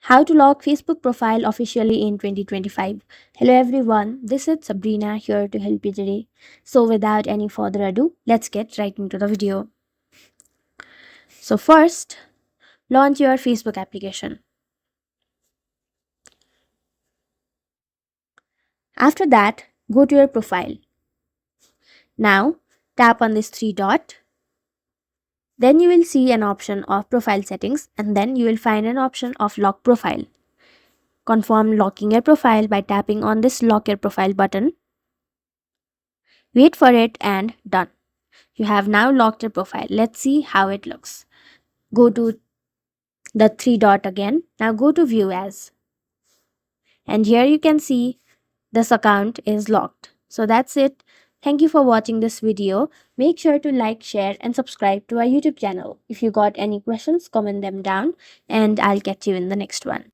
How to log Facebook profile officially in 2025. Hello everyone, this is Sabrina here to help you today. So without any further ado, let's get right into the video. So first, launch your Facebook application. After that, go to your profile. Now, tap on this three dot. Then you will see an option of profile settings and then you will find an option of lock profile. Confirm locking your profile by tapping on this lock your profile button. Wait for it and done. You have now locked your profile. Let's see how it looks. Go to the three dot again. Now go to view as. And here you can see this account is locked. So that's it. Thank you for watching this video. Make sure to like, share and subscribe to our YouTube channel. If you got any questions, comment them down and I'll catch you in the next one.